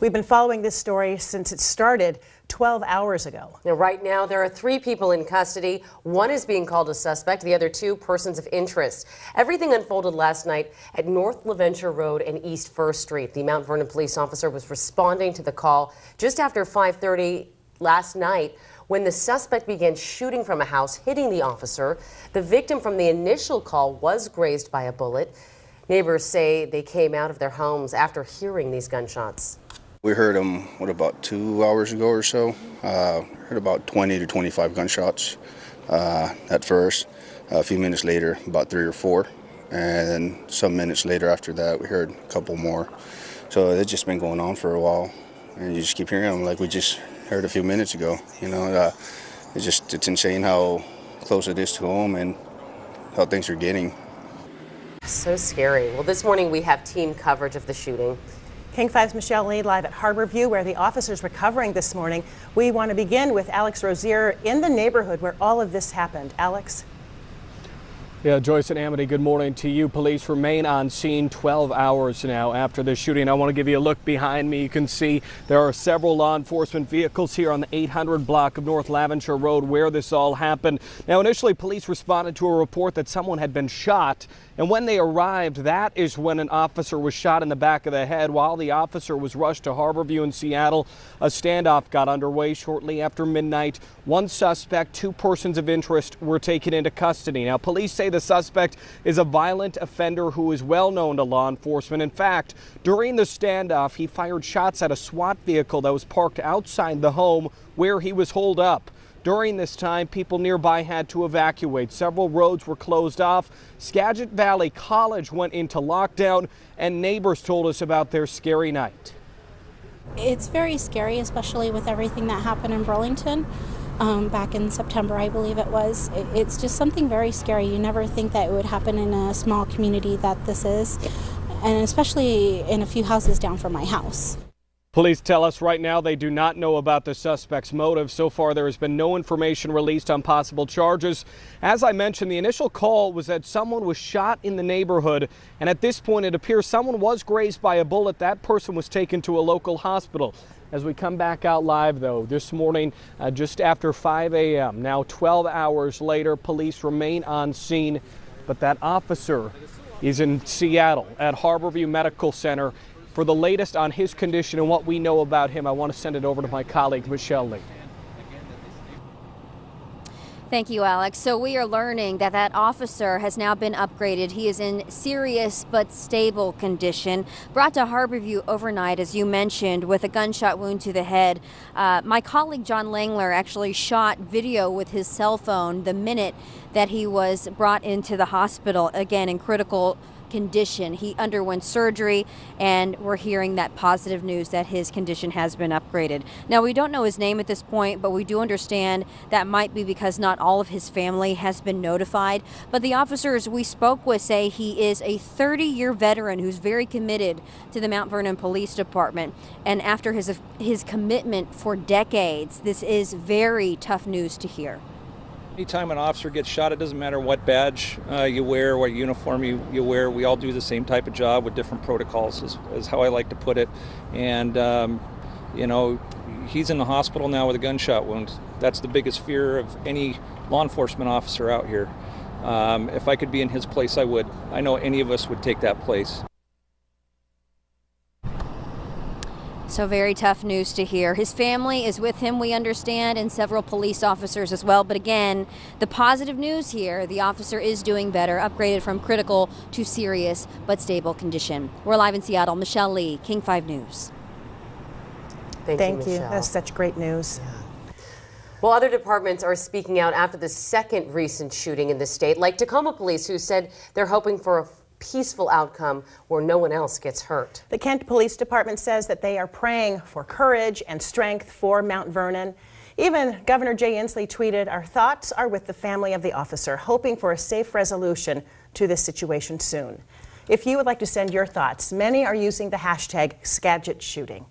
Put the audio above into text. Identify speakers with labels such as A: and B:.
A: We've been following this story since it started 12 hours ago.
B: Now, right now, there are 3 people in custody. 1 is being called a suspect, the other 2 persons of interest. Everything unfolded last night at North LaVenture Road and East 1st Street. The Mount Vernon police officer was responding to the call just after 5:30 last night when the suspect began shooting from a house, hitting the officer. The victim from the initial call was grazed by a bullet. Neighbors say they came out of their homes after hearing these gunshots.
C: We heard them, about 2 hours ago or so. Heard about 20 to 25 gunshots at first. A few minutes later, about 3 or 4. And then some minutes later after that, we heard a couple more. So it's just been going on for a while. And you just keep hearing them like we just heard a few minutes ago. You know, it's insane how close it is to home and how things are getting.
B: So scary. Well, this morning we have team coverage of the shooting.
A: King 5's Michelle Lee live at Harborview, where the officers recovering this morning. We want to begin with Alex Rozier in the neighborhood where all of this happened. Alex?
D: Yeah, Joyce and Amity, good morning to you. Police remain on scene 12 hours now after the shooting. I want to give you a look behind me. You can see there are several law enforcement vehicles here on the 800 block of North LaVenture Road where this all happened. Now, initially, police responded to a report that someone had been shot. And when they arrived, that is when an officer was shot in the back of the head. While the officer was rushed to Harborview in Seattle, a standoff got underway shortly after midnight. 1 suspect, 2 persons of interest were taken into custody. Now, police say the suspect is a violent offender who is well known to law enforcement. In fact, during the standoff, he fired shots at a SWAT vehicle that was parked outside the home where he was holed up. During this time, people nearby had to evacuate. Several roads were closed off. Skagit Valley College went into lockdown, and neighbors told us about their scary night.
E: It's very scary, especially with everything that happened in Burlington back in September, I believe it was. It's just something very scary. You never think that it would happen in a small community that this is, and especially in a few houses down from my house.
D: Police tell us right now they do not know about the suspect's motive. So far, there has been no information released on possible charges. As I mentioned, the initial call was that someone was shot in the neighborhood, and at this point, it appears someone was grazed by a bullet. That person was taken to a local hospital. As we come back out live, though, this morning, just after 5 a.m., now 12 hours later, police remain on scene, but that officer is in Seattle at Harborview Medical Center. For the latest on his condition and what we know about him, I want to send it over to my colleague, Michelle Lee.
F: Thank you, Alex. So we are learning that that officer has now been upgraded. He is in serious but stable condition. Brought to Harborview overnight, as you mentioned, with a gunshot wound to the head. My colleague John Langler actually shot video with his cell phone the minute that he was brought into the hospital, again in critical condition. He underwent surgery, and we're hearing that positive news that his condition has been upgraded. Now, we don't know his name at this point, but we do understand that might be because not all of his family has been notified. But the officers we spoke with say he is a 30-year veteran who's very committed to the Mount Vernon Police Department. And after his commitment for decades, this is very tough news to hear.
G: Anytime an officer gets shot, it doesn't matter what badge you wear, what uniform you wear. We all do the same type of job with different protocols, is how I like to put it. And, you know, he's in the hospital now with a gunshot wound. That's the biggest fear of any law enforcement officer out here. If I could be in his place, I would. I know any of us would take that place.
F: So very tough news to hear. His family is with him, we understand, and several police officers as well. But again, the positive news here, the officer is doing better, upgraded from critical to serious but stable condition. We're live in Seattle. Michelle Lee, King 5 News.
A: Thank you. That's such great news.
B: Yeah. Well, other departments are speaking out after the second recent shooting in the state, like Tacoma Police, who said they're hoping for a peaceful outcome where no one else gets hurt.
A: The Kent Police Department says that they are praying for courage and strength for Mount Vernon. Even Governor Jay Inslee tweeted, "Our thoughts are with the family of the officer, hoping for a safe resolution to this situation soon." If you would like to send your thoughts, many are using the hashtag #SkagitShooting.